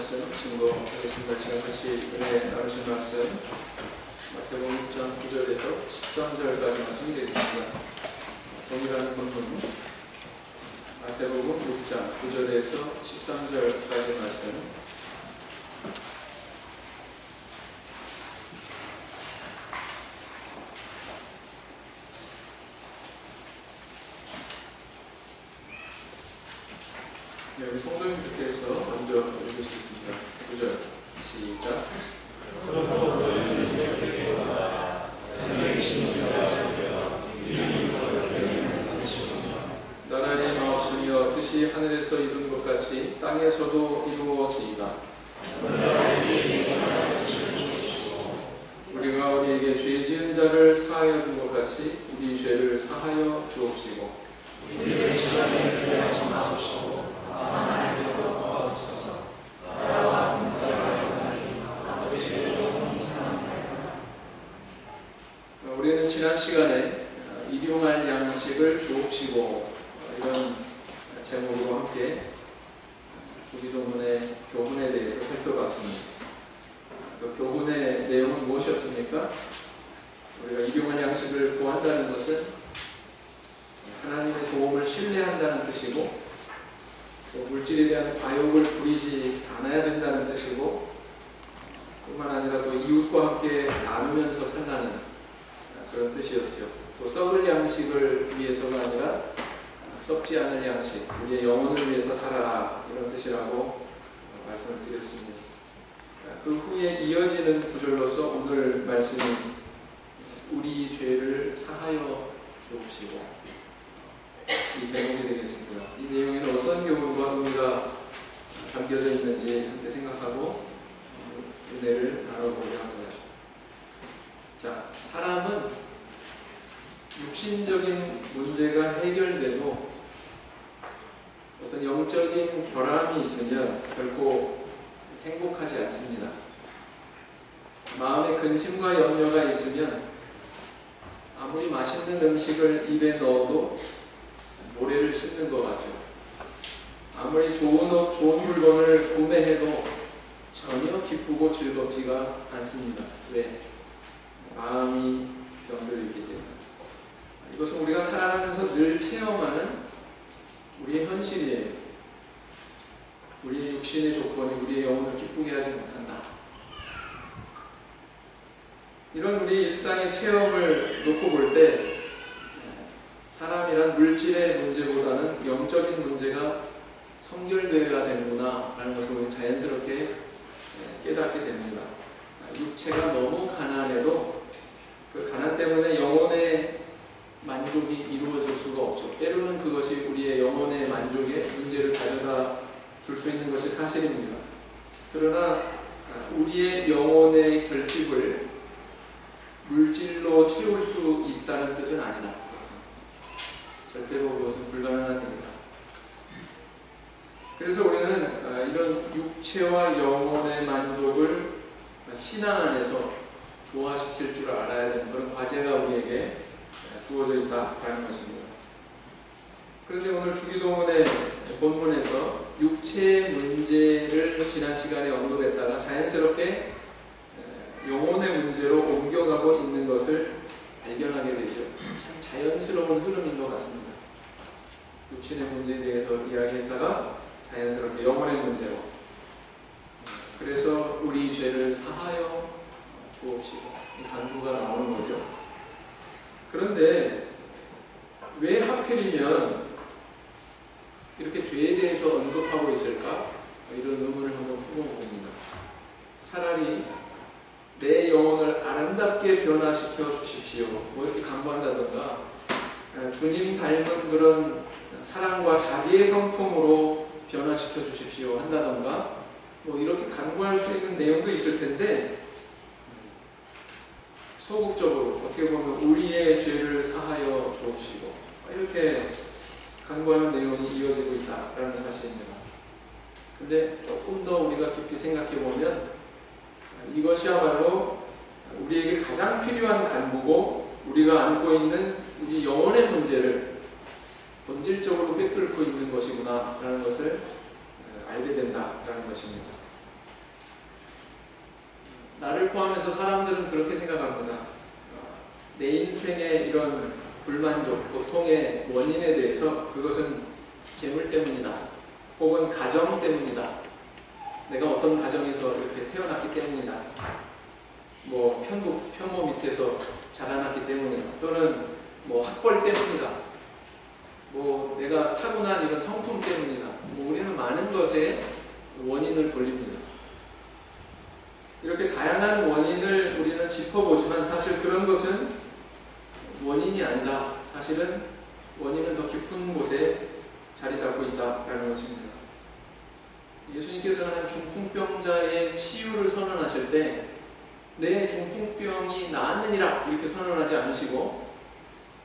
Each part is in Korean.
말씀 증거하겠습니다. 지금 같이 은혜 나누신 말씀 마태복음 6장 9절에서 13절까지 말씀이 되겠습니다. 동일한 본문 마태복음 6장 9절에서 13절까지 말씀. 우리 성도님들께서 먼저 읽으시겠습니다. 9절 시작. 나라의 마옵시며 뜻이 하늘에서 이룬 것 같이 땅에서도 이루어지이다. 우리가 우리에게 죄 지은 자를 사하여 준 것 같이 우리 죄를 사하여 주옵시고 우리의 시간에 피하지 마옵시고 하나님께서 도와주소서. 나라와 권세가 아버지의 영원히 사랑하리라. 우리는 지난 시간에 일용할 양식을 주옵시고 이런 제목으로 함께 주기도문의 교훈에 대해서 살펴봤습니다. 그 교훈의 내용은 무엇이었습니까? 우리가 일용할 양식을 구한다는 것은 하나님의 도움을 신뢰한다는 뜻이고 또 물질에 대한 과욕을 부리지 않아야 된다는 뜻이고 뿐만 아니라 또 이웃과 함께 나누면서 살라는 그런 뜻이었죠. 또 썩을 양식을 위해서가 아니라 썩지 않을 양식, 우리의 영혼을 위해서 살아라 이런 뜻이라고 말씀을 드렸습니다. 그 후에 이어지는 구절로서 오늘 말씀이 우리 죄를 사하여 주옵시고 이 대목이 되겠습니다. 이 내용에는 어떤 교훈과 의미가 담겨져 있는지 함께 생각하고 은혜를 나눠보고자 합니다. 자, 사람은 육신적인 문제가 해결돼도 어떤 영적인 결함이 있으면 결코 행복하지 않습니다. 마음에 근심과 염려가 있으면 아무리 맛있는 음식을 입에 넣어도 모래를 씹는 것 같죠. 아무리 좋은 옷, 좋은 물건을 구매해도 전혀 기쁘고 즐겁지가 않습니다. 왜? 마음이 병들어 있기 때문에. 이것은 우리가 살아가면서 늘 체험하는 우리의 현실이에요. 우리의 육신의 조건이 우리의 영혼을 기쁘게 하지 못한다. 이런 우리 일상의 체험을 놓고 볼 때 사람이란 물질의 문제보다는 영적인 문제가 선결되어야 되는구나 라는 것을 우리 자연스럽게 깨닫게 됩니다. 육체가 너무 가난해도 그 가난 때문에 영혼의 만족이 이루어질 수가 없죠. 때로는 그것이 우리의 영혼의 만족에 문제를 가져다 줄 수 있는 것이 사실입니다. 그러나 우리의 영혼의 결핍을 물질로 채울 수 있다는 뜻은 아니다. 절대로 그것은 불가능한 일이다. 그래서 우리는 이런 육체와 영혼의 만족을 신앙 안에서 조화시킬 줄 알아야 되는 그런 과제가 우리에게 주어져 있다는 것입니다. 그런데 오늘 주기도문의 본문에서 육체의 문제를 지난 시간에 언급했다가 자연스럽게 영혼의 문제로 옮겨가고 있는 것을 발견하게 되죠. 참 자연스러운 흐름인 것 같습니다. 육신의 문제에 대해서 이야기했다가 자연스럽게 영혼의 문제로. 그래서 우리 죄를 사하여 주옵시고 이 간구가 나오는 거죠. 그런데 왜 하필이면 이렇게 죄에 대해서 언급하고 있을까? 이런 의문을 한번 품어봅니다. 차라리 내 영혼을 아름답게 변화시켜 주십시오. 뭐 이렇게 간구한다던가 주님 닮은 그런 사랑과 자비의 성품으로 변화시켜 주십시오 한다던가 뭐 이렇게 간구할 수 있는 내용도 있을 텐데 소극적으로 어떻게 보면 우리의 죄를 사하여 주옵시고 이렇게 간구하는 내용이 이어지고 있다라는 사실입니다. 근데 조금 더 우리가 깊이 생각해 보면 이것이야말로 우리에게 가장 필요한 간구고 우리가 안고 있는 우리 영혼의 문제를 본질적으로 꿰뚫고 있는 것이구나 라는 것을 알게 된다라는 것입니다. 나를 포함해서 사람들은 그렇게 생각합니다. 내 인생의 이런 불만족, 고통의 원인에 대해서 그것은 재물 때문이다. 혹은 가정 때문이다. 내가 어떤 가정에서 이렇게 태어났기 때문이다. 뭐 편모 밑에서 자라났기 때문이다. 또는 뭐 학벌 때문이다. 뭐 내가 타고난 이런 성품 때문이다. 뭐 우리는 많은 것에 원인을 돌립니다. 이렇게 다양한 원인을 우리는 짚어보지만 사실 그런 것은 원인이 아니다. 사실은 원인은 더 깊은 곳에 자리 잡고 있다라는 것입니다. 예수님께서는 한 중풍병자의 치유를 선언하실 때 내 중풍병이 나았느니라 이렇게 선언하지 않으시고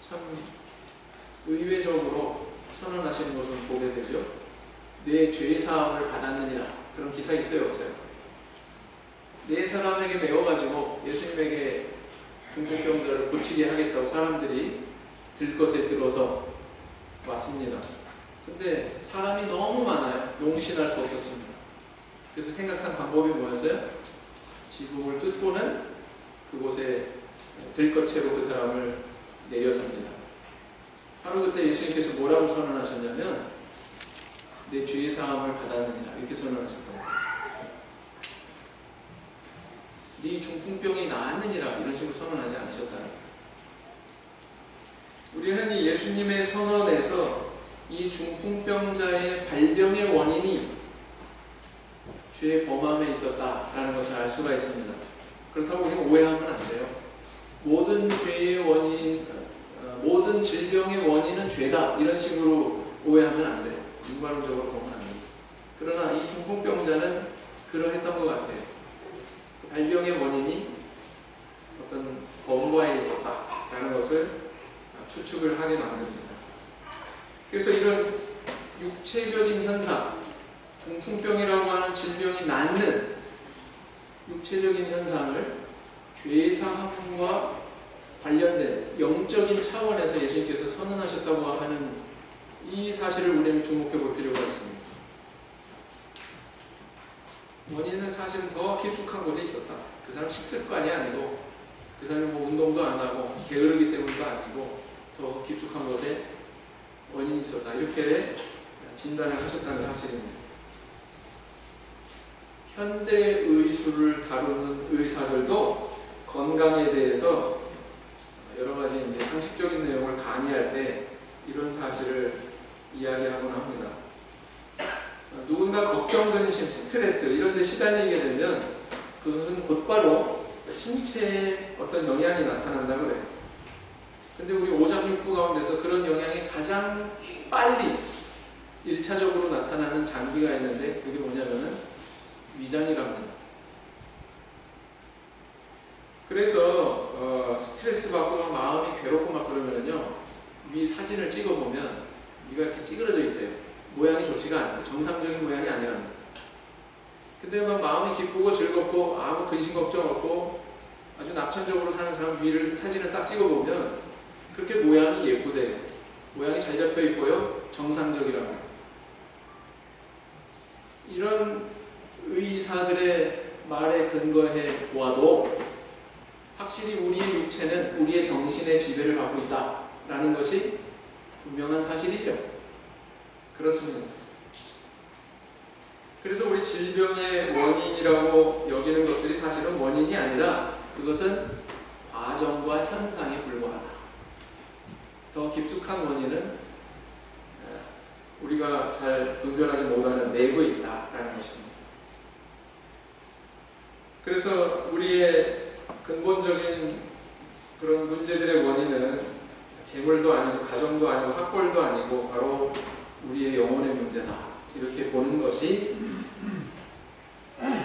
참 의외적으로 선언하시는 것을 보게 되죠. 내 죄사함을 받았느니라. 그런 기사 있어요, 없어요? 네 사람에게 매워가지고 예수님에게 중풍병자를 고치게 하겠다고 사람들이 들것에 들어서 왔습니다. 근데 사람이 너무 많아요. 용신할 수 없었습니다. 그래서 생각한 방법이 뭐였어요? 지붕을 뜯고는 그곳에 들것채로 그 사람을 내렸습니다. 바로 그때 예수님께서 뭐라고 선언하셨냐면 내 죄의 사함을 받았느니라 이렇게 선언하셨다고. 네 중풍병이 나았느니라 이런 식으로 선언하지 않으셨다는 거예요. 우리는 이 예수님의 선언에서 이 중풍병자의 발병의 원인이 죄의 범함에 있었다라는 것을 알 수가 있습니다. 그렇다고 우리는 오해하면 안 돼요. 모든 죄의 원인, 모든 질병의 원인은 죄다 이런 식으로 오해하면 안 돼요. 인과론적으로 보면 안 돼요. 그러나 이 중풍병자는 그러했던 것 같아요. 발병의 원인이 어떤 범과에 있었다라는 것을 추측을 하게 만듭니다. 그래서 이런 육체적인 현상, 중풍병이라고 하는 질병이 낫는 육체적인 현상을 죄사함과 관련된 영적인 차원에서 예수님께서 선언하셨다고 하는 이 사실을 우리는 주목해 볼 필요가 있습니다. 원인은 사실은 더 깊숙한 곳에 있었다. 그 사람 식습관이 아니고 그 사람이 뭐 운동도 안 하고 게으르기 때문도 아니고 더 깊숙한 곳에 원인이 있었다. 이렇게 진단을 하셨다는 사실입니다. 현대의술을 다루는 의사들도 건강에 대해서 여러 가지 이제 상식적인 내용을 강의할 때 이런 사실을 이야기하곤 합니다. 누군가 걱정, 근심, 스트레스 이런 데 시달리게 되면 그것은 곧바로 신체에 어떤 영향이 나타난다 그래요. 근데 우리 오장육부 가운데서 그런 영향이 가장 빨리 1차적으로 나타나는 장기가 있는데 그게 뭐냐면은 위장이랍니다. 그래서 스트레스 받고 막 마음이 괴롭고 막 그러면요 위 사진을 찍어보면 위가 이렇게 찌그러져 있대요. 모양이 좋지가 않아요. 정상적인 모양이 아니랍니다. 근데 막 마음이 기쁘고 즐겁고 아무 근심 걱정 없고 아주 낙천적으로 사는 사람 위를 사진을 딱 찍어보면 그렇게 모양이 예쁘대요. 모양이 잘 잡혀 있고요. 정상적이랍니다. 이런 의사들의 말에 근거해 보아도 확실히 우리의 육체는 우리의 정신의 지배를 받고 있다라는 것이 분명한 사실이죠. 그렇습니다. 그래서 우리 질병의 원인이라고 여기는 것들이 사실은 원인이 아니라 그것은 과정과 현상에 불과하다. 더 깊숙한 원인은 우리가 잘 분별하지 못하는 내부에 있다라는 것입니다. 그래서 우리의 근본적인 그런 문제들의 원인은 재물도 아니고 가정도 아니고 학벌도 아니고 바로 우리의 영혼의 문제다. 이렇게 보는 것이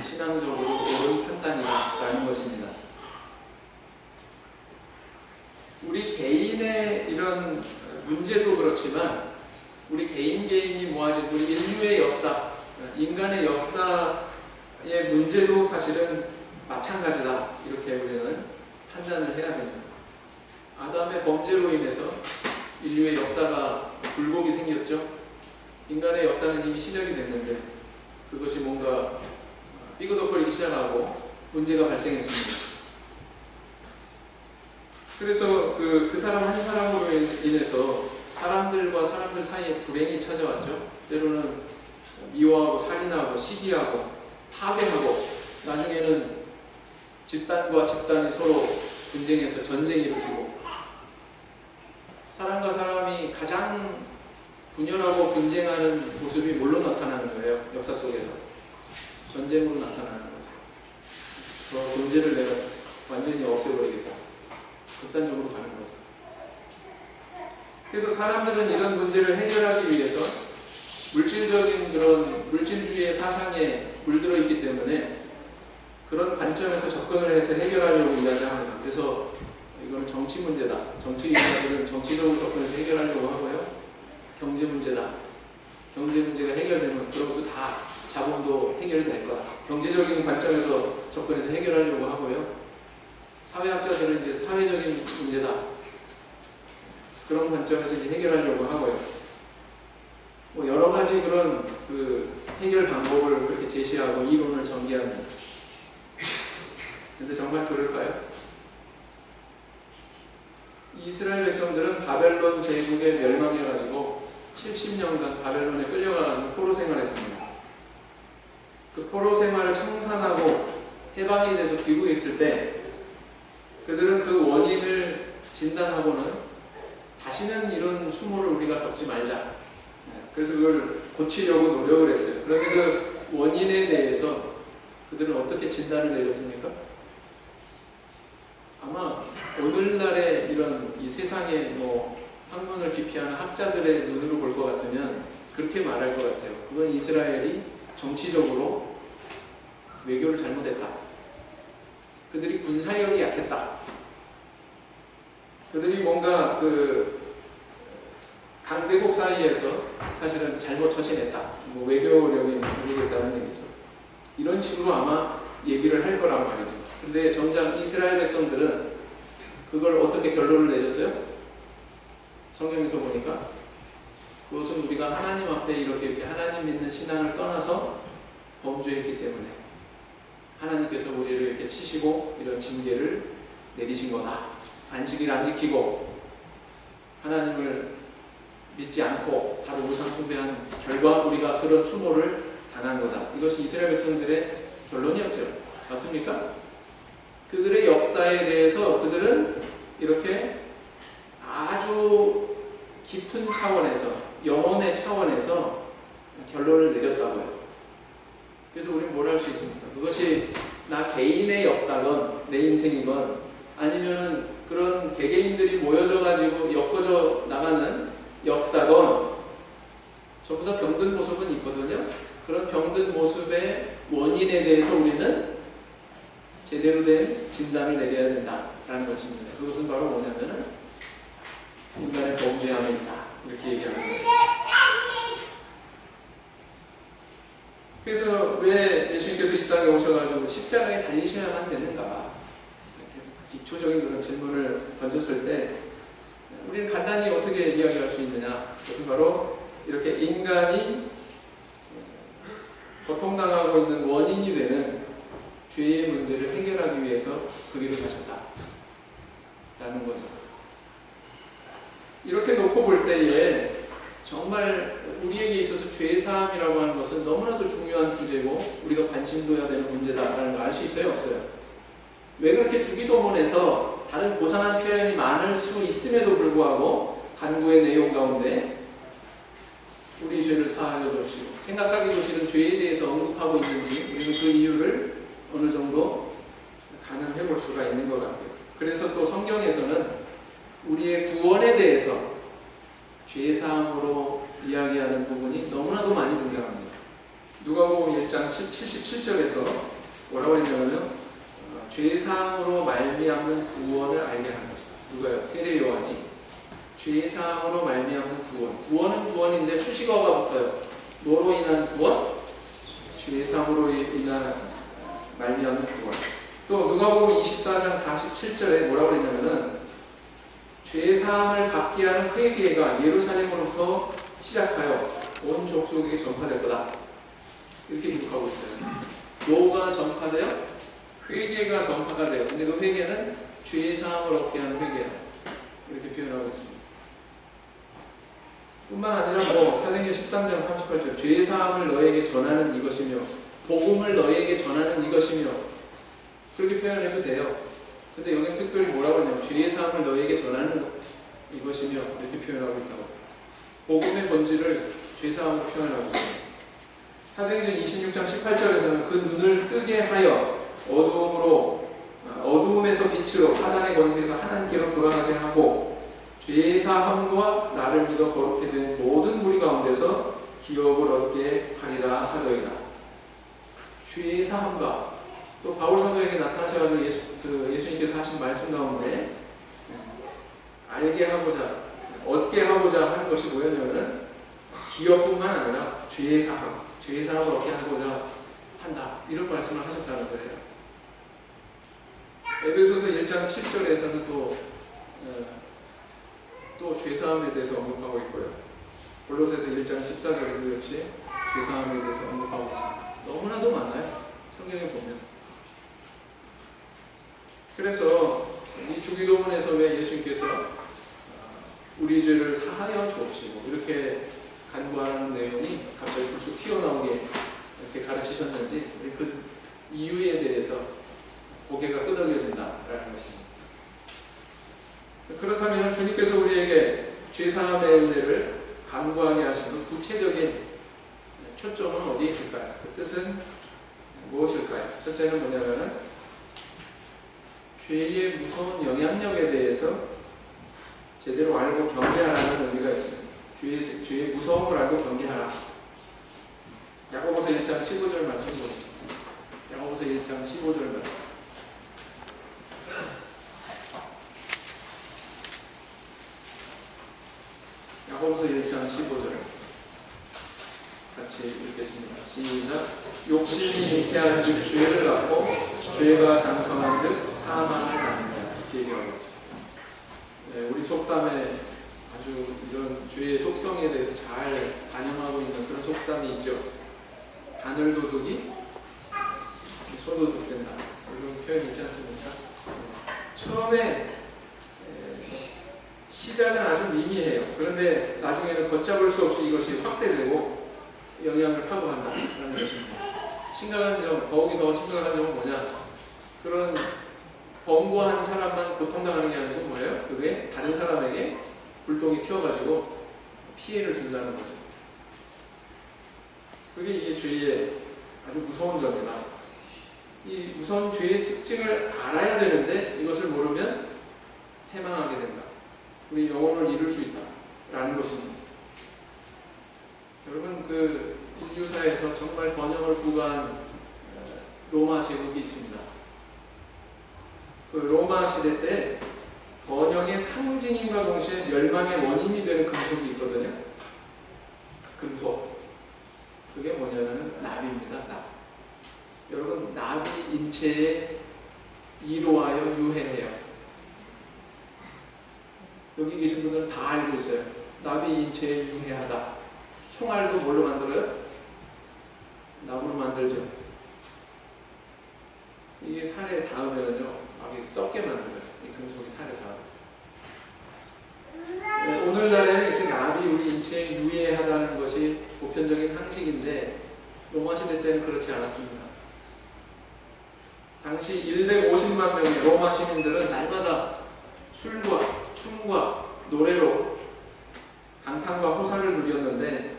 신앙적으로 옳은 판단이다라는 것입니다. 우리 개인의 이런 문제도 그렇지만 우리 개인이 모아진 우리 인류의 역사, 인간의 역사의 문제도 사실은 마찬가지다. 이렇게 우리는 판단을 해야 됩니다. 아담의 범죄로 인해서 인류의 역사가 굴곡이 생겼죠. 인간의 역사는 이미 시작이 됐는데 그것이 뭔가 삐그덕거리기 시작하고 문제가 발생했습니다. 그래서 그 사람 한 사람으로 인해서 사람들과 사람들 사이에 불행이 찾아왔죠. 때로는 미워하고 살인하고 시기하고 파괴하고 나중에는 집단과 집단이 서로 분쟁해서 전쟁 일으키고 사람과 사람이 가장 분열하고 분쟁하는 모습이 뭘로 나타나는 거예요? 역사 속에서 전쟁으로 나타나는 거죠. 저 존재를 내가 완전히 없애버리겠다. 극단적으로 가는 거죠. 그래서 사람들은 이런 문제를 해결하기 위해서 물질적인 그런 물질주의의 사상에 물들어 있기 때문에 그런 관점에서 접근을 해서 해결하려고 이야기합니다. 그래서 이거는 정치 문제다. 정치인들은 정치적으로 접근해서 해결하려고 하고요. 경제 문제다. 경제 문제가 해결되면 그런 것도 다 자본도 해결이 될 거다. 경제적인 관점에서 접근해서 해결하려고 하고요. 사회학자들은 이제 사회적인 문제다. 그런 관점에서 이제 해결하려고 하고요. 뭐 여러 가지 그런 그 해결 방법을 그렇게 제시하고 이론을 전개합니다. 근데 정말 그럴까요? 이스라엘 백성들은 바벨론 제국에 멸망해가지고 70년간 바벨론에 끌려가가지고 포로 생활했습니다. 그 포로 생활을 청산하고 해방이 돼서 귀국에 있을 때 그들은 그 원인을 진단하고는 다시는 이런 수모를 우리가 겪지 말자. 그래서 그걸 고치려고 노력을 했어요. 그런데 그 원인에 대해서 그들은 어떻게 진단을 내렸습니까? 아마 오늘날의 이런 이 세상의 뭐 학문을 기피하는 학자들의 눈으로 볼 것 같으면 그렇게 말할 것 같아요. 그건 이스라엘이 정치적으로 외교를 잘못했다. 그들이 군사력이 약했다. 그들이 뭔가 그 강대국 사이에서 사실은 잘못 처신했다. 뭐 외교력이 부족했다는 얘기죠. 이런 식으로 아마 얘기를 할 거란 말이죠. 근데 정작 이스라엘 백성들은 그걸 어떻게 결론을 내렸어요? 성경에서 보니까 그것은 우리가 하나님 앞에 이렇게 하나님 믿는 신앙을 떠나서 범죄했기 때문에 하나님께서 우리를 이렇게 치시고 이런 징계를 내리신 거다. 안식일 안 지키고 하나님을 믿지 않고 바로 우상 숭배한 결과 우리가 그런 추모를 당한 거다. 이것이 이스라엘 백성들의 결론이었죠. 맞습니까? 그들의 역사에 대해서 그들은 이렇게 아주 깊은 차원에서 영혼의 차원에서 결론을 내렸다고요. 그래서 우리는 뭘 할 수 있습니까? 그것이 나 개인의 역사건 내 인생이건 아니면 그런 개개인들이 모여져 가지고 엮어져 나가는 역사건 전부 다 병든 모습은 있거든요. 그런 병든 모습의 원인에 대해서 우리는 제대로 된 진단을 내려야 된다라는 것입니다. 그것은 바로 뭐냐면은 인간의 범죄함에 있다. 이렇게 얘기하는 거예요. 그래서 왜 예수님께서 이 땅에 오셔가지고 십자가에 달리셔야만 되는가? 기초적인 그런 질문을 던졌을 때 우리는 간단히 어떻게 이야기할 수 있느냐? 그것은 바로 이렇게 인간이 고통당하고 있는 원인이 되는 죄의 문제를 해결하기 위해서 그 길을 가셨다. 라는 거죠. 이렇게 놓고 볼 때에 정말 우리에게 있어서 죄사함이라고 하는 것은 너무나도 중요한 주제고 우리가 관심 둬야 되는 문제다라는 걸 알 수 있어요? 없어요? 왜 그렇게 주기도문에서 다른 고상한 표현이 많을 수 있음에도 불구하고 간구의 내용 가운데 우리 죄를 사하여 주시고 생각하기도 싫은 죄에 대해서 언급하고 있는지 우리는 그 이유를 어느 정도 가늠해 볼 수가 있는 것 같아요. 그래서 또 성경에서는 우리의 구원에 대해서 죄사함으로 이야기하는 부분이 너무나도 많이 등장합니다. 누가복음 1장 77절에서 뭐라고 했냐면요. 죄사함으로 말미암는 구원을 알게 하는 것이다. 누가요? 세례 요한이 죄사함으로 말미암는 구원. 구원은 구원인데 수식어가 붙어요. 뭐로 인한 구원? 죄사함으로 인한 말미암는 구원. 또 누가복음 24장 47절에 뭐라고 했냐면은 죄사함을 받게 하는 회개가 예루살렘으로부터 시작하여 온 족속에게 전파될 거다. 이렇게 기록하고 있어요. 뭐가 전파돼요? 회개가 전파가 돼요. 근데 그 회개는 죄의 사함을 얻게 하는 회개야. 이렇게 표현하고 있습니다. 뿐만 아니라 사도행전 13장 38절 죄의 사함을 너에게 전하는 이것이며 복음을 너에게 전하는 이것이며 그렇게 표현해도 돼요. 근데 여기는 특별히 뭐라고 하냐면 죄의 사함을 너에게 전하는 이것이며 이렇게 표현하고 있다고. 복음의 본질을 죄 사함으로 표현하고 있습니다. 사도행전 26장 18절에서는 그 눈을 뜨게 하여 어두움에서 빛으로 사단의 권세에서 하나님께로 돌아가게 하고 죄 사함과 나를 믿어 거룩게 된 모든 무리 가운데서 기업을 얻게 하리라 하더이다. 죄 사함과 또 바울 사도에게 나타나셔가지고 예수님께서 하신 말씀 가운데 알게 하고자 얻게 하고자 하는 것이 뭐였냐면은 기업뿐만 아니라 죄 사함을 얻게 하고자 한다. 이런 말씀을 하셨다는 거예요. 에베소서 1장 7절에서는 또 죄사함에 대해서 언급하고 있고요. 골로새서 1장 14절에도 역시 죄사함에 대해서 언급하고 있습니다. 너무나도 많아요. 성경에 보면. 그래서 이 주기도문에서 왜 예수님께서 우리 죄를 사하여 주옵시고 이렇게 간구하는 내용이 갑자기 불쑥 튀어나오게 이렇게 가르치셨는지 그 이유에 대해서 고개가 끄덕여진다라는 것입니다. 그렇다면 주님께서 우리에게 죄사함의 은혜를 간구하게 하신 그 구체적인 초점은 어디에 있을까요? 그 뜻은 무엇일까요? 첫째는 뭐냐면은 죄의 무서운 영향력에 대해서 제대로 알고 경계하라는 의미가 있습니다. 죄의 무서움을 알고 경계하라. 야고보서 1장 15절 말씀 보겠습니다. 야고보서 1장 15절 말씀. 야고보서 1장 15절 같이 읽겠습니다. 시작. 욕심이 잉태한 즉 죄를 갖고 죄가 장성한 즉 사망을 낳는다. 이렇게 얘기하고 있죠. 네, 우리 속담에 아주 이런 죄의 속성에 대해서 잘 반영하고 있는 그런 속담이 있죠. 바늘도둑이 소도둑 된다. 이런 표현이 있지 않습니까? 처음에 시작은 아주 미미해요. 그런데 나중에는 걷잡을 수 없이 이것이 확대되고 영향을 파고간다는 것입니다. 심각한 점, 더욱이 더 심각한 점은 뭐냐? 그런 범고한 사람만 고통당하는 게 아니고 뭐예요? 그게 다른 사람에게 불똥이 튀어가지고 피해를 준다는 거죠. 그게 이게 죄의 아주 무서운 점이다. 이 무서운 죄의 특징을 알아야 되는데 이것을 모르면 해망하게 된다. 우리 영혼을 잃을 수 있다. 라는 것입니다. 여러분, 그 인류사에서 정말 번영을 구가한 로마 제국이 있습니다. 그 로마 시대 때 번영의 상징인과 동시에 멸망의 원인이 되는 금속이 있거든요. 금속. 그게 뭐냐면 납입니다. 납. 여러분, 납이 인체에 이로하여 유해해요. 여기 계신 분들은 다 알고 있어요. 납이 인체에 유해하다. 총알도 뭘로 만들어요? 납으로 만들죠. 이게 살에 닿으면요, 막 썩게 만들어요. 이 금속이 살에 닿아요. 네, 오늘날에는 이렇게 납이 우리 인체에 유해하다는 것이 보편적인 상식인데 로마 시대 때는 그렇지 않았습니다. 당시 150만 명의 로마 시민들은 날마다 술과 춤과 노래로 강탄과 호사를 누렸는데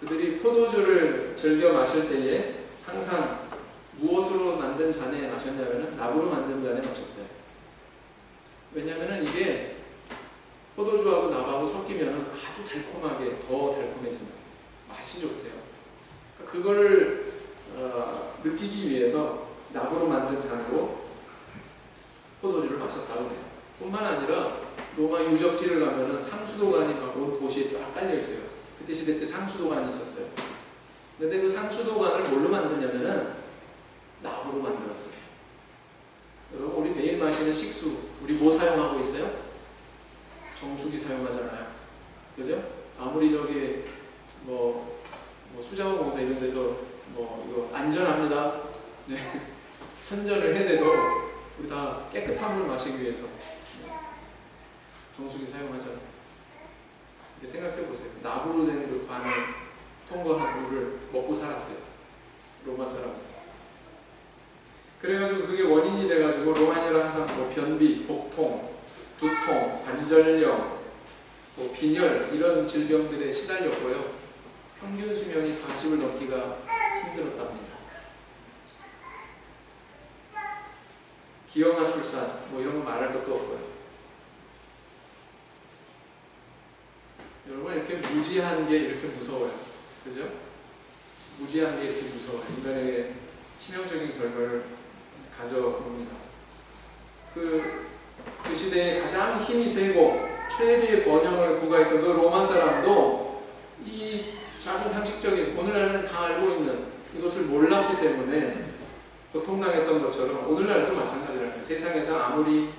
그들이 포도주를 즐겨 마실 때에 항상 무엇으로 만든 잔에 마셨냐면 납으로 만든 잔에 마셨어요. 왜냐하면 이게 포도주하고 납하고 섞이면 아주 달콤하게 더 달콤해집니다. 맛이 좋대요. 그거를 느끼기 위해서 납으로 만든 잔으로 포도주를 마셨다고 해요. 뿐만 아니라 로마 유적지를 가면은 상수도관이 막 온 도시에 쫙 깔려 있어요. 그때 시대 때 상수도관이 있었어요. 근데 그 상수도관을 뭘로 만드냐면은 납으로 만들었어요. 여러분, 우리 매일 마시는 식수, 우리 뭐 사용하고 있어요? 정수기 사용하잖아요. 그죠? 아무리 저기 수자원 공사 이런 데서 이거 안전합니다. 네. 선전을 해대도 우리 다 깨끗한 물 마시기 위해서 정수기 사용하잖아요. 생각해 보세요. 나무로 된 그 관을 통과한 물을 먹고 살았어요. 로마 사람. 그래가지고 그게 원인이 돼가지고 로마인들 항상 뭐 변비, 복통, 두통, 관절염, 뭐 빈혈 이런 질병들에 시달렸고요. 평균 수명이 40을 넘기가 힘들었답니다. 기형아 출산 뭐 이런 거 말할 것도 없고요. 여러분 이렇게 무지한 게 이렇게 무서워요. 그죠? 무지한 게 이렇게 무서워요. 인간에게 치명적인 결과를 가져옵니다. 그 시대에 가장 힘이 세고 최대의 번영을 구가했던 그 로마 사람도 이 작은 상식적인 오늘날은 다 알고 있는 이것을 몰랐기 때문에 고통당했던 것처럼 오늘날도 마찬가지라는 세상에서 아무리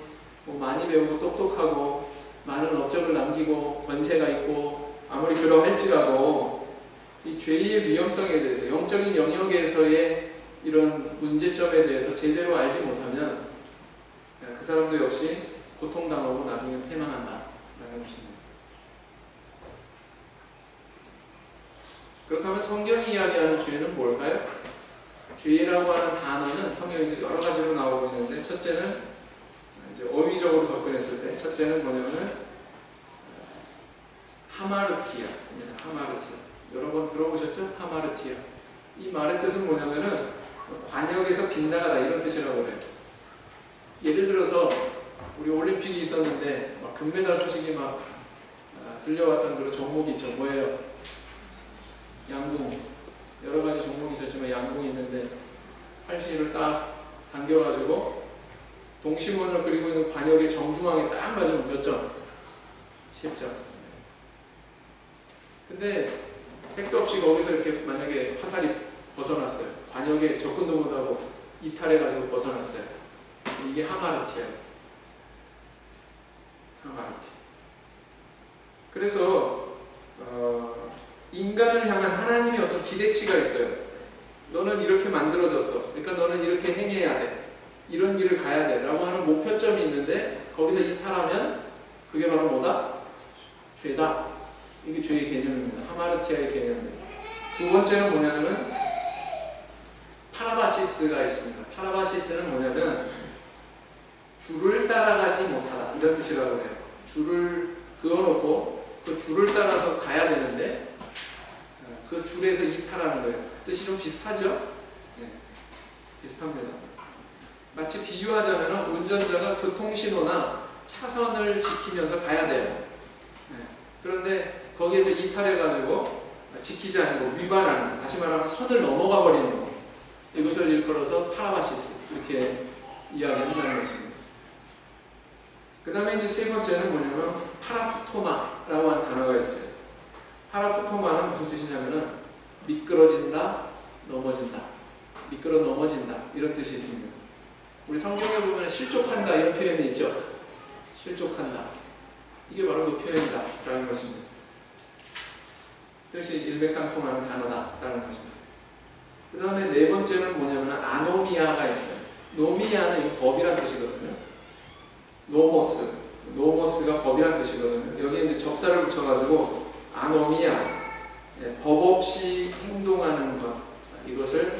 뭐 많이 배우고 똑똑하고 많은 업적을 남기고 권세가 있고 아무리 그러할지라도 이 죄의 위험성에 대해서 영적인 영역에서의 이런 문제점에 대해서 제대로 알지 못하면 그 사람도 역시 고통당하고 나중에 패망한다 라는 것입니다. 그렇다면 성경이 이야기하는 죄는 뭘까요? 죄라고 하는 단어는 성경에서 여러 가지로 나오고 있는데 첫째는 이제 어휘적으로 접근했을 때 첫째는 뭐냐면 하마르티아입니다. 하마르티아. 여러 번 들어보셨죠? 하마르티아. 이 말의 뜻은 뭐냐면은 관역에서 빗나가다 이런 뜻이라고 해요. 예를 들어서 우리 올림픽이 있었는데 막 금메달 소식이 막 들려왔던 그런 종목이 있죠. 뭐예요? 양궁. 여러 가지 종목이 있었지만 양궁이 있는데 팔씨를 딱 당겨가지고 동심원을 그리고 있는 관역의 정중앙에 딱 맞으면 몇 점? 10점. 근데 택도 없이 거기서 이렇게 만약에 화살이 벗어났어요. 관역에 접근도 못하고 이탈해가지고 벗어났어요. 이게 하마르티아예요. 하마르티아. 그래서 인간을 향한 하나님의 어떤 기대치가 있어요. 너는 이렇게 만들어졌어. 그러니까 너는 이렇게 행해야 돼. 이런 길을 가야 돼. 라고 하는 목표점이 있는데 거기서 이탈하면 그게 바로 뭐다? 죄다. 이게 죄의 개념입니다. 하마르티아의 개념입니다. 두 번째는 뭐냐면 파라바시스가 있습니다. 파라바시스는 뭐냐면 줄을 따라가지 못하다. 이런 뜻이라고 해요. 줄을 그어놓고 그 줄을 따라서 가야 되는데 그 줄에서 이탈하는 거예요. 뜻이 좀 비슷하죠? 네, 비슷합니다. 마치 비유하자면 운전자가 교통신호나 차선을 지키면서 가야 돼요. 네. 그런데 거기에서 이탈해가지고 지키지 않고 위반하는, 다시 말하면 선을 넘어가 버리는 거. 이것을 일컬어서 파라바시스 이렇게 이야기한다는 것입니다. 그 다음에 이제 세 번째는 뭐냐면 파라푸토마라고 하는 단어가 있어요. 파라푸토마는 무슨 뜻이냐면은 미끄러진다, 넘어진다, 미끄러 넘어진다 이런 뜻이 있습니다. 우리 성경에 보면 실족한다 이런 표현이 있죠. 실족한다. 이게 바로 그 표현이다 라는 것입니다. 뜻이 일맥상통하는 단어다라는 것입니다. 그 다음에 네 번째는 뭐냐면 아노미아가 있어요. 노미아는 법이란 뜻이거든요. 노모스가 법이란 뜻이거든요. 여기에 이제 접사를 붙여가지고 아노미아, 법 없이 행동하는 것, 이것을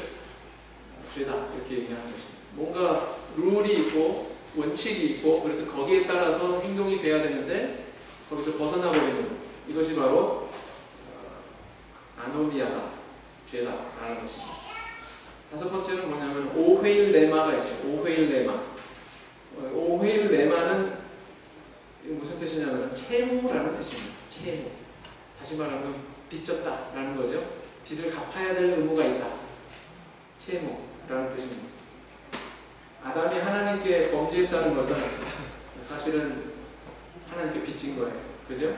죄다 이렇게 얘기하는 것입니다. 뭔가 룰이 있고 원칙이 있고 그래서 거기에 따라서 행동이 돼야 되는데 거기서 벗어나버리는 것, 이것이 바로 아노미아다, 죄다라는 것입니다. 다섯 번째는 뭐냐면 오회일레마가 있어요. 오회일레마는 무슨 뜻이냐면 채무라는 뜻입니다. 채무. 다시 말하면 빚졌다라는 거죠. 빚을 갚아야 될 의무가 있다. 채무라는 뜻입니다. 아담이 하나님께 범죄했다는 것은 사실은 하나님께 빚진 거예요. 그죠?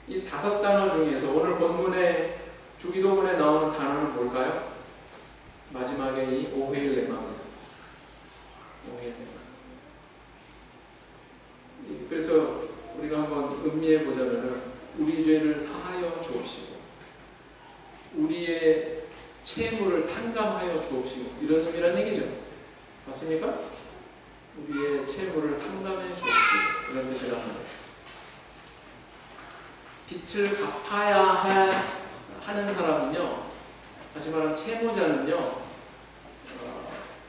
이 다섯 단어 중에서 오늘 본문의 주기도문에 나오는 단어는 뭘까요? 마지막에 이 오회일레마입니다. 오회일레마. 그래서 우리가 한번 음미해 보자면은 우리 죄를 사하여 주옵시고 우리의 채무를 탕감하여 주옵시고, 이런 의미란 얘기죠. 맞습니까? 우리의 채무를 탕감해 주옵시고, 이런 뜻이라는 거예요. 빚을 갚아야 하는 사람은요, 다시 말하면 채무자는요,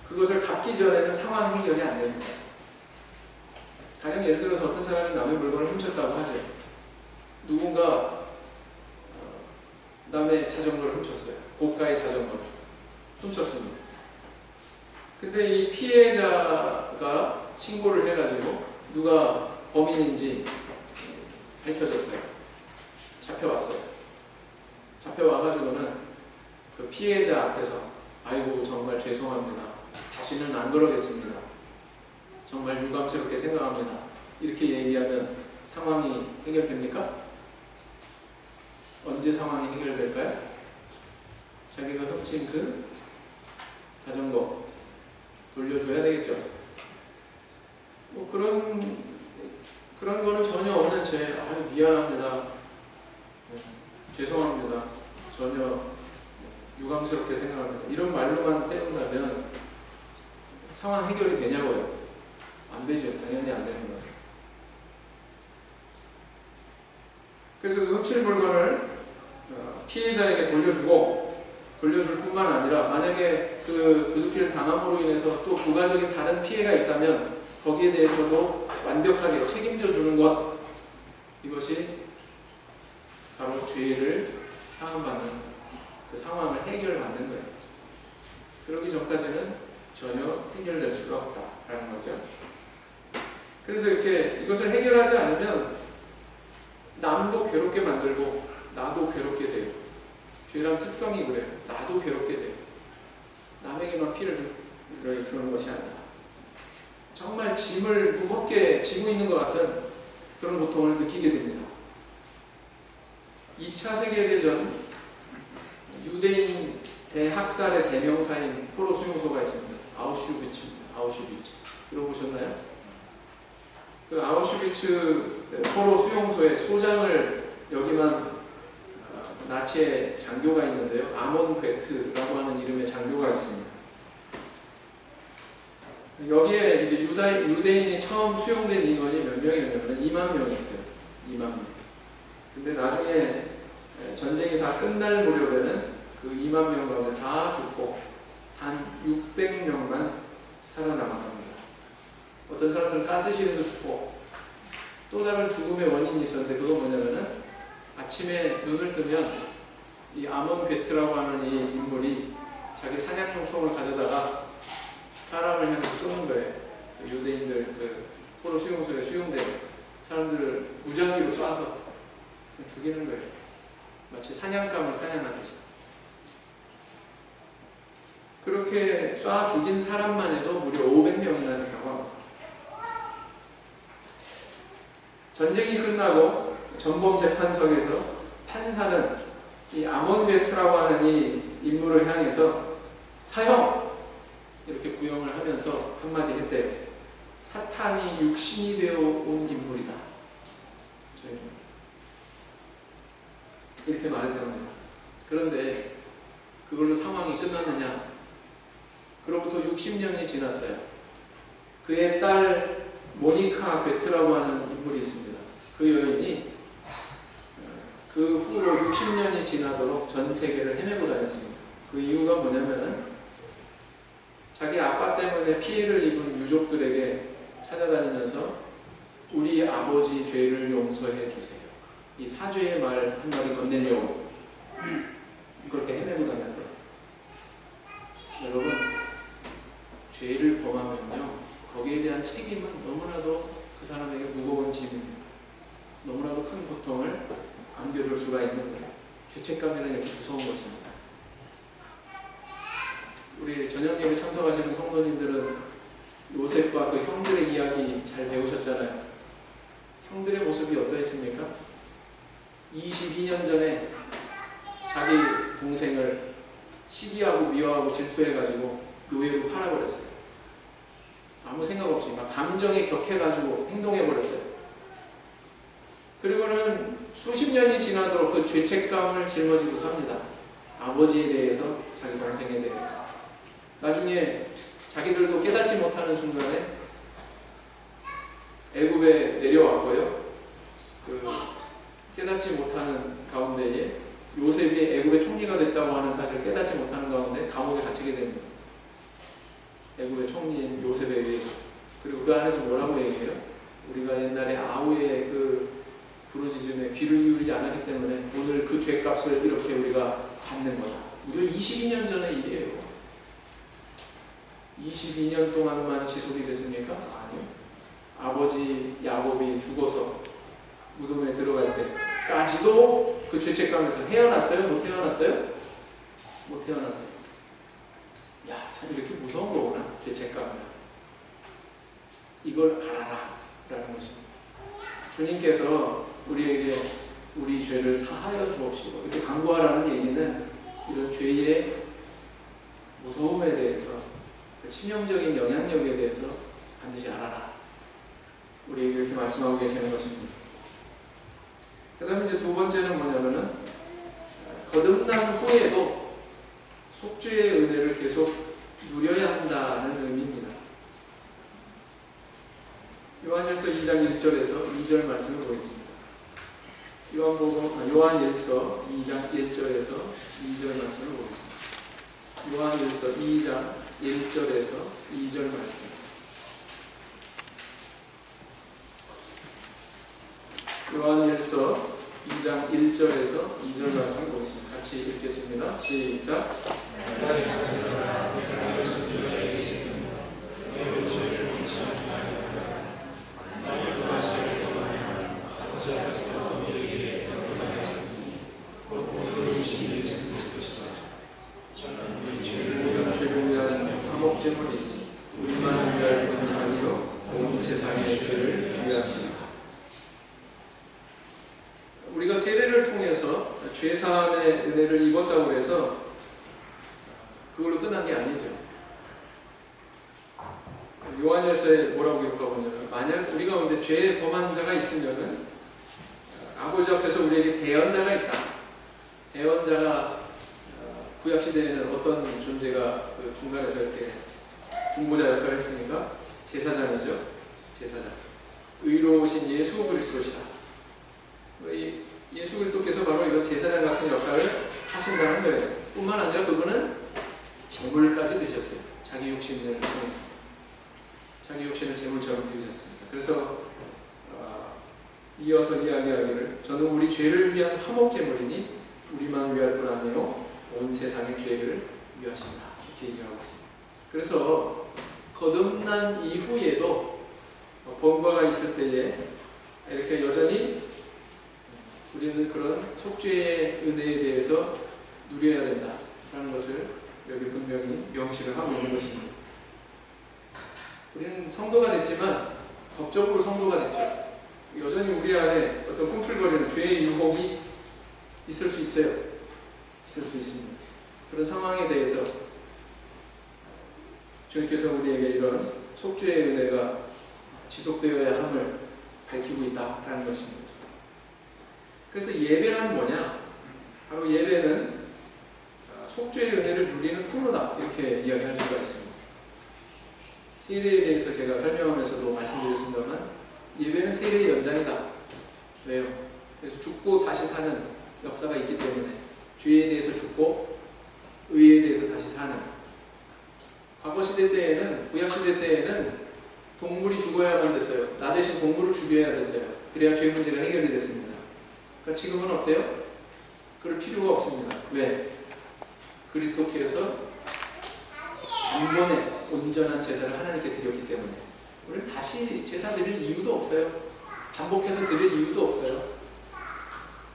그것을 갚기 전에는 상황 해결이 안 됩니다. 가령 예를 들어서 어떤 사람이 남의 물건을 훔쳤다고 하죠. 누군가 남의 자전거를 훔쳤어요. 고가의 자전거를 훔쳤습니다. 근데 이 피해자가 신고를 해가지고 누가 범인인지 밝혀졌어요. 잡혀왔어요. 잡혀와가지고는 그 피해자 앞에서 아이고 정말 죄송합니다. 다시는 안 그러겠습니다. 정말 유감스럽게 생각합니다. 이렇게 얘기하면 상황이 해결됩니까? 언제 상황이 해결될까요? 자기가 훔친 그 자전거 돌려줘야 되겠죠. 뭐 그런 거는 전혀 없는 채 미안합니다. 죄송합니다. 전혀 유감스럽게 생각합니다. 이런 말로만 때운다면 상황 해결이 되냐고요? 안 되죠. 당연히 안 되는 거죠. 그래서 그 훔친 물건을 피해자에게 돌려줄 뿐만 아니라 만약에 그 도둑질 당함으로 인해서 또 부가적인 다른 피해가 있다면 거기에 대해서도 완벽하게 책임져 주는 것, 이것이 바로 죄를 사함받는 그 상황을 해결받는 거예요. 그러기 전까지는 전혀 해결될 수가 없다라는 거죠. 그래서 이렇게 이것을 해결하지 않으면 남도 괴롭게 만들고 나도 괴롭게 돼요. 죄란 특성이 그래요. 나도 괴롭게 돼요. 남에게만 피를 주는 것이 아니라 정말 짐을 무겁게 지고 있는 것 같은 그런 고통을 느끼게 됩니다. 2차 세계대전 유대인 대학살의 대명사인 포로 수용소가 있습니다. 아우슈비츠입니다. 아우슈비츠. 들어보셨나요? 그 아우슈비츠 포로 수용소의 소장을 역임한 나치의 장교가 있는데요. 아몬 괴트라고 하는 이름의 장교가 있습니다. 여기에 이제 유대인이 처음 수용된 인원이 몇 명이냐면 2만 명이었대요. 2만 명. 근데 나중에 전쟁이 다 끝날 무렵에는 그 2만 명 가운데 다 죽고 단 600명만 살아남았답니다. 어떤 사람들은 가스실에서 죽고, 또 다른 죽음의 원인이 있었는데 그건 뭐냐면은 아침에 눈을 뜨면 이 아몬 괴트라고 하는 이 인물이 자기 사냥용 총을 가져다가 사람을 향해서 쏘는 거예요. 그 유대인들 그 포로 수용소에 수용된 사람들을 무작위로 쏴서 죽이는 거예요. 마치 사냥감을 사냥하듯이. 그렇게 쏴 죽인 사람만 해도 무려 500명이나 된다고 합니다. 전쟁이 끝나고 전범재판석에서 판사는 이 아몬 괴트라고 하는 이 인물을 향해서 사형! 이렇게 구형을 하면서 한마디 했대요. 사탄이 육신이 되어 온 인물이다. 이렇게 말했답니다. 그런데 그걸로 상황이 끝났느냐? 그로부터 60년이 지났어요. 그의 딸 모니카 괴트라고 하는 인물이 있습니다. 그 여인이 그 후로 60년이 지나도록 전 세계를 헤매고 다녔습니다. 그 이유가 뭐냐면은 자기 아빠 때문에 피해를 입은 유족들에게 찾아다니면서 우리 아버지 죄를 용서해 주세요. 이 사죄의 말 한마디 건네려고 그렇게 헤매고 다녔더라고요. 여러분, 죄를 범하면요, 거기에 대한 책임은 너무나도 그 사람에게 무거운 짐입니다. 너무나도 큰 고통을 안겨줄 수가 있는 거예요. 죄책감이라는 이렇게 무서운 것입니다. 우리 저녁예배 참석하시는 성도님들은 요셉과 그 형들의 이야기 잘 배우셨잖아요. 형들의 모습이 어떠했습니까? 22년 전에 자기 동생을 시기하고 미워하고 질투해가지고 노예로 팔아버렸어요. 아무 생각 없이 막 감정에 격해가지고 행동해버렸어요. 그리고는 수십 년이 지나도록 그 죄책감을 짊어지고 삽니다. 아버지에 대해서 자기 동생에 대해서. 나중에 자기들도 깨닫지 못하는 순간에 애굽에 내려왔고요. 깨닫지 못하는 가운데에 요셉이 애굽의 총리가 됐다고 하는 사실을 깨닫지 못하는 가운데 감옥에 갇히게 됩니다. 애굽의 총리인 요셉에 의해서. 그리고 그 안에서 뭐라고 얘기해요? 우리가 옛날에 아우의 그 부르짖음에 귀를 기울이지 않았기 때문에 오늘 그 죄값을 이렇게 우리가 받는 거다. 무려 22년 전의 일이에요. 22년 동안만 지속이 됐습니까? 아니요. 아버지 야곱이 죽어서 무덤에 들어갈 때까지도 그 죄책감에서 헤어났어요? 못 헤어났어요? 못 헤어났어요. 야, 참 이렇게 무서운 거구나. 죄책감이. 이걸 알아라 라는 것입니다. 주님께서 우리에게 우리 죄를 사하여 주옵시고 이렇게 간구하라는 얘기는 이런 죄의 무서움에 대해서, 그 치명적인 영향력에 대해서 반드시 알아라. 우리에게 이렇게 말씀하고 계시는 것입니다. 그 다음에 이제 두 번째는 뭐냐면은 거듭난 후에도 속죄의 은혜를 계속 누려야 한다는 의미입니다. 요한일서 2장 1절에서 2절 말씀을 보겠습니다. 요한일서 2장 1절에서 2절 말씀을 보겠습니다. 요한일서 2장 1절에서 2절 말씀. 요한일서 2장 1절에서 2절 말씀 보겠습니다. 같이 읽겠습니다. 시작. 죄를 위한 화목제물이니 우리만 위할 뿐이 아니요 온 세상의 죄를 위하시니. 우리가 세례를 통해서 죄사함의 은혜를 입었다고 해서 그걸로 끝난 게 아니죠. 요한일서에 뭐라고 기록하고 있냐면, 만약 우리 가운데 죄에 범한 자가 있으면은 아버지 앞에서 우리에게 대언자가 있다. 대언자가 구약시대에는 어떤 존재가 그 중간에서 이렇게 중보자 역할을 했습니까? 제사장이죠. 제사장. 의로우신 예수 그리스도시다. 예수 그리스도께서 바로 이런 제사장 같은 역할을 하신다는 거예요. 뿐만 아니라 그분은 제물까지 되셨어요. 자기 육신을 통해서. 자기 육신을 제물처럼 드리셨습니다. 그래서 이어서 이야기하기를 저는 우리 죄를 위한 화목제물이니 우리만 위할 뿐 아니요 온 세상의 죄를 위하신다. 이렇게 얘기하고 있습니다. 그래서 거듭난 이후에도 범과가 있을 때에 이렇게 여전히 우리는 그런 속죄의 은혜에 대해서 누려야 된다라는 것을 여기 분명히 명시를 하고 있는 것입니다. 우리는 성도가 됐지만 법적으로 성도가 됐죠. 여전히 우리 안에 어떤 꿈틀거리는 죄의 유혹이 있을 수 있어요. 있을 수 있습니다. 그런 상황에 대해서 주님께서 우리에게 이런 속죄의 은혜가 지속되어야 함을 밝히고 있다라는 것입니다. 그래서 예배란 뭐냐? 바로 예배는 속죄의 은혜를 누리는 통로다. 이렇게 이야기할 수가 있습니다. 세례에 대해서 제가 설명하면서도 말씀드렸습니다만 예배는 세례의 연장이다. 왜요? 그래서 죽고 다시 사는 역사가 있기 때문에 죄에 대해서 죽고 의에 대해서 다시 사는. 과거 시대 때에는, 구약 시대 때에는 동물이 죽어야만 됐어요. 나 대신 동물을 죽여야 됐어요. 그래야 죄 문제가 해결이 됐습니다. 그러니까 지금은 어때요? 그럴 필요가 없습니다. 왜? 그리스도께서 단번에 온전한 제사를 하나님께 드렸기 때문에 우리는 다시 제사 드릴 이유도 없어요. 반복해서 드릴 이유도 없어요.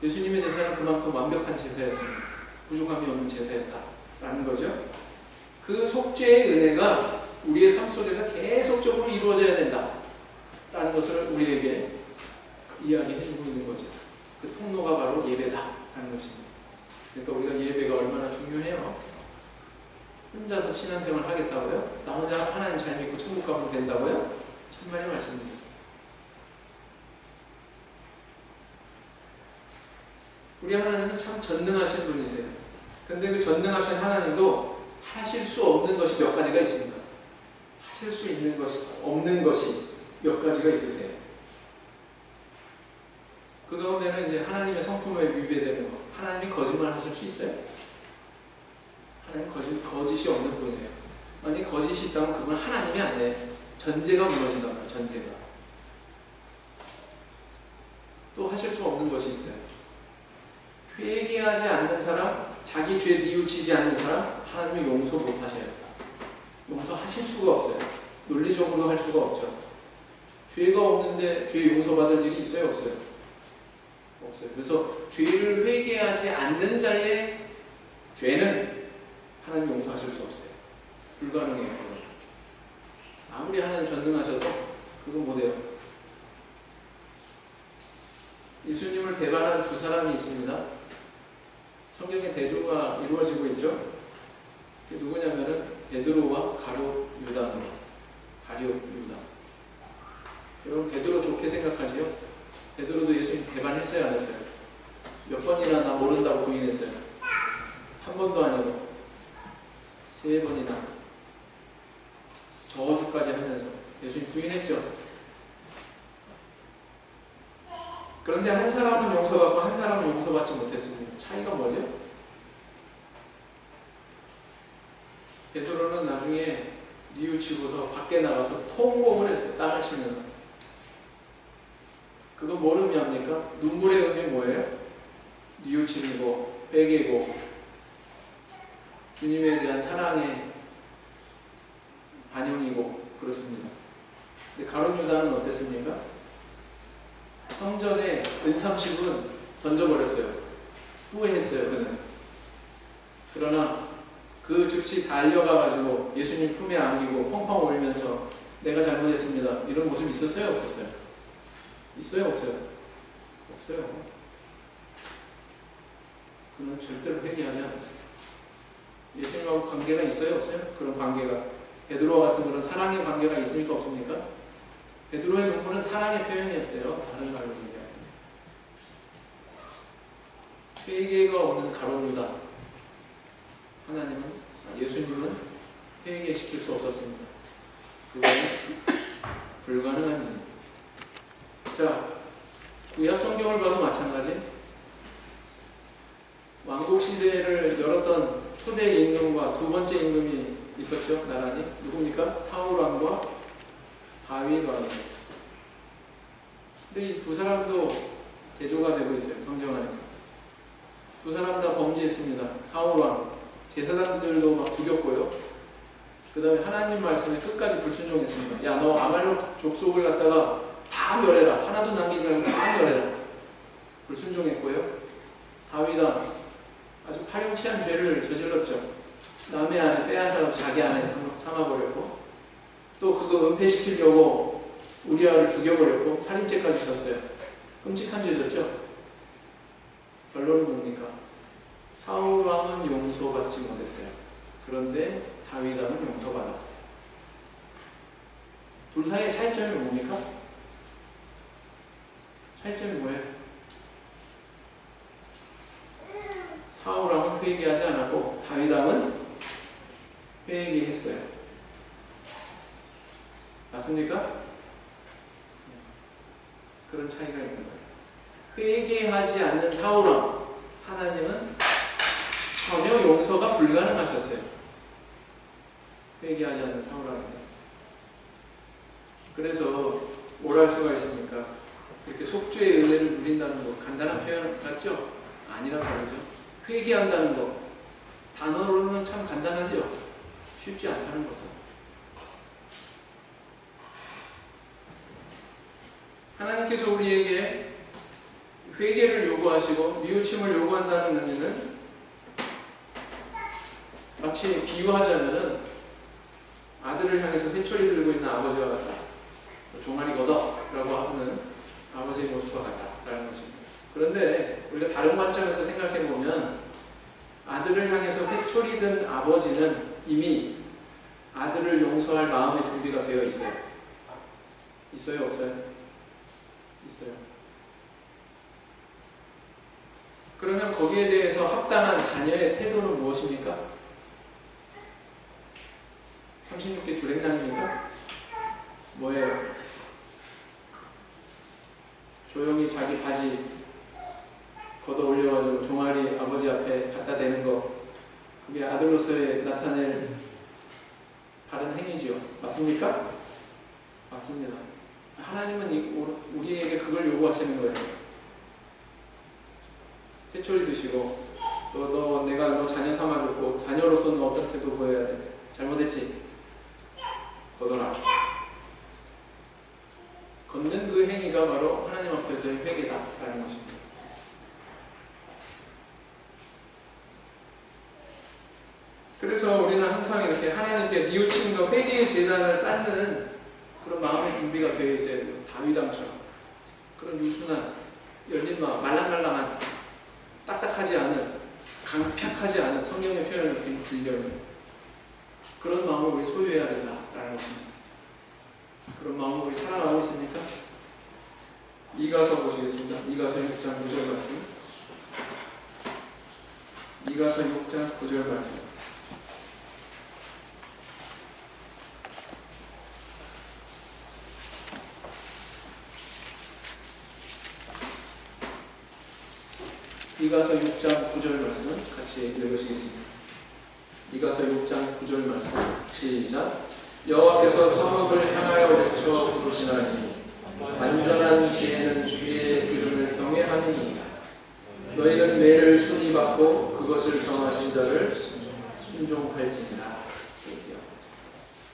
예수님의 제사는 그만큼 완벽한 제사였습니다. 부족함이 없는 제사였다라는 거죠. 그 속죄의 은혜가 우리의 삶 속에서 계속적으로 이루어져야 된다라는 것을 우리에게 이야기해주고 있는 거죠. 그 통로가 바로 예배다라는 것입니다. 그러니까 우리가 예배가 얼마나 중요해요. 혼자서 신앙생활 하겠다고요? 나 혼자 하나님 잘 믿고 천국 가면 된다고요? 참말의 말씀입니다. 우리 하나님은 참 전능하신 분이세요. 근데 그 전능하신 하나님도 하실 수 없는 것이 몇 가지가 있습니다. 하실 수 있는 것이 없는 것이 몇 가지가 있으세요. 그 가운데는 이제 하나님의 성품에 위배되는 것. 하나님이 거짓말 하실 수 있어요? 하나님 거짓이 없는 분이에요. 만약 거짓이 있다면 그건 하나님이 아니에요. 전제가 무너진단 말이에요. 전제가. 또 하실 수 없는 것이 있어요. 회개하지 않는 사람, 자기 죄 뉘우치지 않는 사람, 하나님이 용서 못 하셔요. 용서하실 수가 없어요. 논리적으로 할 수가 없죠. 죄가 없는데 죄 용서받을 일이 있어요? 없어요? 없어요. 그래서 죄를 회개하지 않는 자의 죄는 하나님 용서하실 수 없어요. 불가능해요. 아무리 하나님 전능하셔도 그건 못해요. 예수님을 배반한 두 사람이 있습니다. 성경에 대조가 이루어지고 있죠. 그게 누구냐면은 베드로와 가룟 유다입니다. 가룟 유다. 여러분 베드로 좋게 생각하지요? 베드로도 예수님 배반했어요, 안 했어요? 몇 번이나 나 모른다고 부인했어요? 한 번도 아니고 3번이나 저주까지 하면서 예수님 부인했죠. 그런데 한 사람은 용서받고 한 사람은 용서받지 못했습니다. 차이가 뭐죠? 베드로는 나중에 뉘우치고서 밖에 나가서 통곡을 했어요. 땅을 치면서. 그건 뭘 의미합니까? 눈물의 의미 뭐예요? 뉘우침이고 회개고 주님에 대한 사랑의 반영이고 그렇습니다. 근데 가룟 유다는 어땠습니까? 성전에 은삼십은 던져버렸어요. 후회했어요. 그는. 그러나 그 즉시 달려가가지고 예수님 품에 안기고 펑펑 울면서 내가 잘못했습니다. 이런 모습 있었어요? 없었어요? 있어요? 없어요? 없어요. 그는 절대로 회개하지 않았어요. 예수님하고 관계가 있어요? 없어요? 그런 관계가. 베드로와 같은 그런 사랑의 관계가 있습니까? 없습니까? 베드로의 눈물은 사랑의 표현이었어요. 다른 말로 얘기하면. 회개가 없는 가룟 유다. 예수님은 회개시킬 수 없었습니다. 그거는 불가능한 일. 자, 구약 성경을 봐도 마찬가지. 왕국 시대를 열었던 초대 임금과 두 번째 임금이 있었죠. 나란히. 누굽니까? 사울 왕과 다윗 왕. 근데 이 두 사람도 대조가 되고 있어요. 성경 안에서. 두 사람 다 범죄했습니다. 사울 왕. 제사장들도 막 죽였고요. 그 다음에 하나님 말씀에 끝까지 불순종했습니다. 야, 너 아말렉 족속을 갖다가 다 멸해라. 하나도 남기지 말고 다 멸해라. 불순종했고요. 다윗 왕. 아주 파렴치한 죄를 저질렀죠. 남의 안에 빼앗아서 자기 안에 삼아버렸고 또 그거 은폐시키려고 우리아를 죽여버렸고 살인죄까지 졌어요. 끔찍한 죄졌죠. 결론은 뭡니까? 사울 왕은 용서받지 못했어요. 그런데 다윗 왕은 용서받았어요. 둘 사이의 차이점이 뭡니까? 차이점이 뭐예요? 사울 왕은 회개하지 않았고 다윗 왕은 회개했어요. 맞습니까? 그런 차이가 있는 거예요. 회개하지 않는 사울 왕, 하나님은 전혀 용서가 불가능하셨어요. 회개하지 않는 사울 왕인데. 그래서 뭘 할 수가 있습니까? 이렇게 속죄의 은혜를 누린다는 거 간단한 표현 같죠? 아니란 말이죠. 회개한다는 거 단어로는 참 간단하죠? 쉽지 않다는 거죠. 하나님께서 우리에게 회개를 요구하시고 뉘우침을 요구한다는 의미는 마치 비유하자면은 아들을 향해서 회초리 들고 있는 아버지와 같다. 종아리 걷어라고 하는 아버지의 모습과 같다라는 것입니다. 그런데 우리가 다른 관점에서 생각해 보면 아들을 향해서 회초리 든 아버지는 이미 아들을 용서할 마음의 준비가 되어 있어요. 있어요? 없어요? 있어요. 그러면 거기에 대해서 합당한 자녀의 태도는 무엇입니까? 36개 주랭랑입니까? 뭐예요? 조용히 자기 바지 걷어 올려가지고 종아리 아버지 앞에 갖다 대는 거, 그게 아들로서의 나타낼 바른 행위지요. 맞습니까? 맞습니다. 하나님은 우리에게 그걸 요구하시는 거예요. 회초리 드시고 또 내가 너 자녀 삼아줬고 자녀로서 너 어떤 태도 보여야 돼? 잘못했지? 걷어라. 걷는 그 행위가 바로 하나님 앞에서의 회개다라는 것입니다. 그래서 우리는 항상 이렇게 하나님께 뉘우침과 회개의 제단을 쌓는 그런 마음의 준비가 되어 있어야 돼요. 다윗왕처럼 그런 유순한 열린 마음, 말랑말랑한, 딱딱하지 않은, 강팍하지 않은, 성경의 표현을 느끼는 불려는 그런 마음을 우리 소유해야 된다라는 것입니다. 그런 마음으로 우리 살아가고 있습니까? 이가서 보시겠습니다. 이가서 6장 9절 말씀. 이가서 6장 9절 말씀. 이가서 6장 9절 말씀 같이 읽으시겠습니다. 이가서 6장 9절 말씀 시작. 여호와께서 성읍을 향하여 외쳐 부르시나니 완전한 지혜는 주의 이름을 경외함이니 너희는 매를 순히 받고 그것을 정하신 자를 순종할지니라.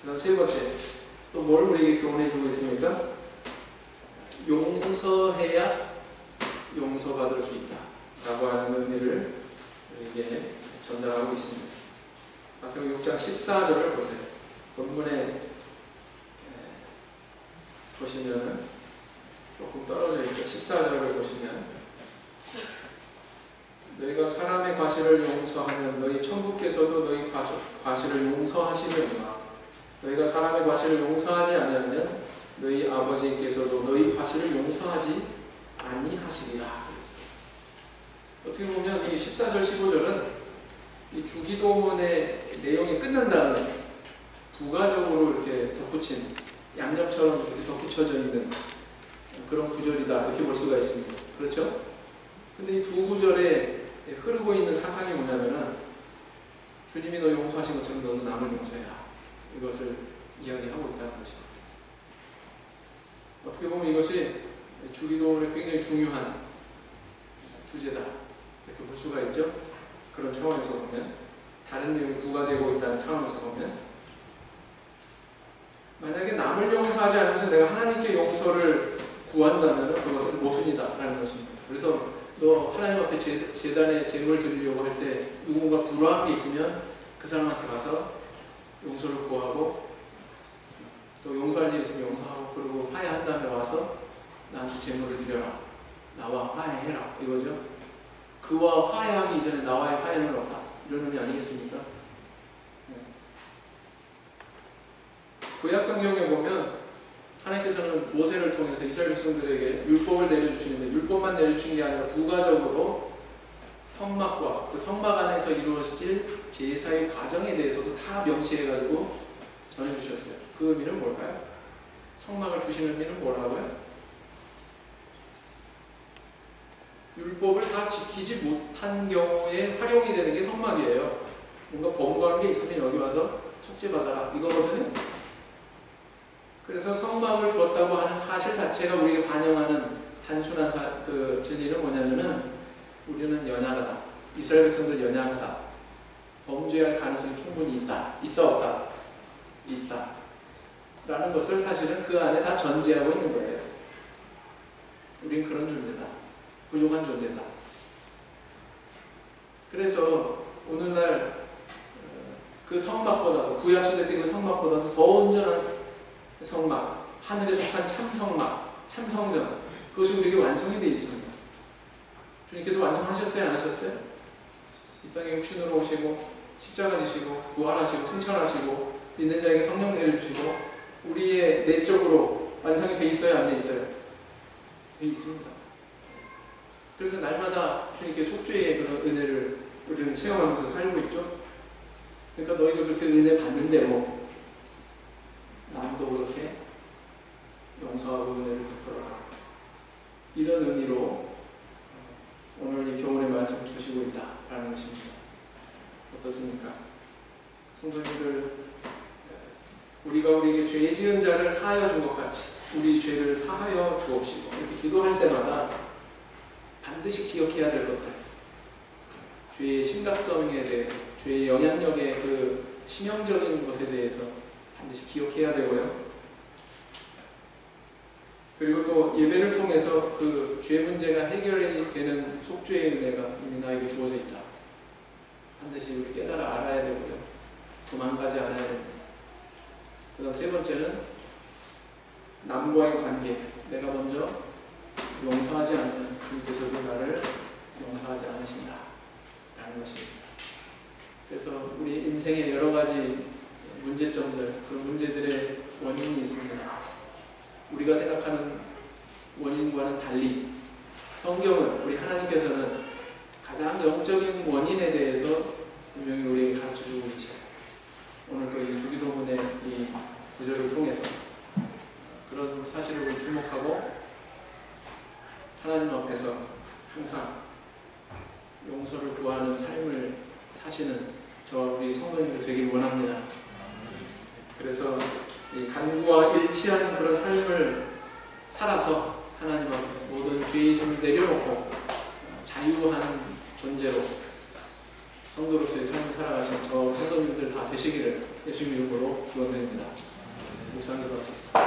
그다음 세 번째, 또 뭘 우리에게 교훈해 주고 있습니까? 용서해야 용서받을 수 있다 라고 하는 의미를 우리에게 전달하고 있습니다. 마태복음 6장 14절을 보세요. 본문에 보시면 조금 떨어져 있죠. 14절을 보시면 너희가 사람의 과실을 용서하면 너희 천부께서도 너희 과실을 용서하시려니와 너희가 사람의 과실을 용서하지 않으면 너희 아버지께서도 너희 과실을 용서하지 아니하시리라. 어떻게 보면 이 14절 15절은 이 주기도문의 내용이 끝난 다음에 부가적으로 이렇게 덧붙인, 양념처럼 이렇게 덧붙여져 있는 그런 구절이다 이렇게 볼 수가 있습니다. 그렇죠? 근데 이 두 구절에 흐르고 있는 사상이 뭐냐면은 주님이 너 용서하신 것처럼 너는 남을 용서해라, 이것을 이야기하고 있다는 것입니다. 어떻게 보면 이것이 주기도문의 굉장히 중요한 주제다 이렇게 볼 수가 있죠. 그런 차원에서 보면, 다른 내용이 부과되고 있다는 차원에서 보면, 만약에 남을 용서하지 않으면서 내가 하나님께 용서를 구한다면 그것은 모순이다 라는 것입니다. 그래서 너 하나님 앞에 제단에 제물 드리려고 할 때 누군가 불화한 게 있으면 그 사람한테 가서 용서를 구하고, 또 용서할 일이 있으면 용서하고, 그리고 화해한 다음에 와서 나한테 제물을 드려라, 나와 화해해라, 이거죠. 그와 화해하기 이전에 나와의 화해는 없다, 이런 의미 아니겠습니까? 네. 구약 성경에 보면 하나님께서는 모세를 통해서 이스라엘 백성들에게 율법을 내려주시는데, 율법만 내려주신 게 아니라 부가적으로 성막과 그 성막 안에서 이루어질 제사의 과정에 대해서도 다 명시해가지고 전해주셨어요. 그 의미는 뭘까요? 성막을 주신 의미는 뭐라고요? 율법을 다 지키지 못한 경우에 활용이 되는 게 성막이에요. 뭔가 범과한 게 있으면 여기 와서 속죄받아라, 이거거든요. 그래서 성막을 주었다고 하는 사실 자체가 우리에게 반영하는 단순한 그 진리는 뭐냐면은, 우리는 연약하다, 이스라엘 백성들 연약하다, 범죄할 가능성이 충분히 있다, 없다, 있다 라는 것을 사실은 그 안에 다 전제하고 있는 거예요. 우린 그런 존재다, 부족한 존재다. 그래서 오늘날 그 성막보다도, 구약시대 때 그 성막보다도 더 온전한 성막, 하늘에 속한 참성막, 참성전, 그것이 우리에게 완성이 되어 있습니다. 주님께서 완성하셨어요? 안 하셨어요? 이 땅에 육신으로 오시고 십자가 지시고 부활하시고 승천하시고 있는 자에게 성령 내려주시고 우리의 내적으로 완성이 되어 있어요? 안 되어 있어요? 되어 있습니다. 그래서 날마다 주님께 속죄의 그런 은혜를 우리는 체험하면서 살고 있죠. 그러니까 너희도 그렇게 은혜 받는 대로 남도 그렇게 용서하고 은혜를 베풀어라. 이런 의미로 오늘 이 교훈의 말씀을 주시고 있다라는 것입니다. 어떻습니까? 성도님들, 우리가 우리에게 죄 지은 자를 사하여 준 것 같이 우리 죄를 사하여 주옵시고, 이렇게 기도할 때마다 반드시 기억해야 될 것들, 죄의 심각성에 대해서, 죄의 영향력의 그 치명적인 것에 대해서 반드시 기억해야 되고요. 그리고 또 예배를 통해서 그 죄 문제가 해결이 되는 속죄의 은혜가 이미 나에게 주어져 있다. 반드시 우리 깨달아 알아야 되고요. 도망가지 않아야 됩니다. 그 다음 세 번째는 남과의 관계. 내가 먼저 용서하지 않으면 주님께서도 나를 용서하지 않으신다 라는 것입니다. 그래서 우리 인생의 여러 가지 문제점들, 그런 문제들의 원인이 있습니다. 우리가 생각하는 원인과는 달리 성경은, 우리 하나님께서는 가장 영적인 원인에 대해서 분명히 우리에게 가르쳐주고 계셔요. 오늘 또 이 주기도문의 이 구절을 통해서 그런 사실을 우리 주목하고 하나님 앞에서 항상 용서를 구하는 삶을 사시는 저와 우리 성도님들 되길 원합니다. 그래서 이 간구와 일치한 그런 삶을 살아서 하나님 앞에 모든 죄의심을 내려놓고 자유한 존재로 성도로서의 삶을 살아가신 저 성도님들 다 되시기를 예수님 이름으로 기원드립니다. 묵상 기도하시겠습니다.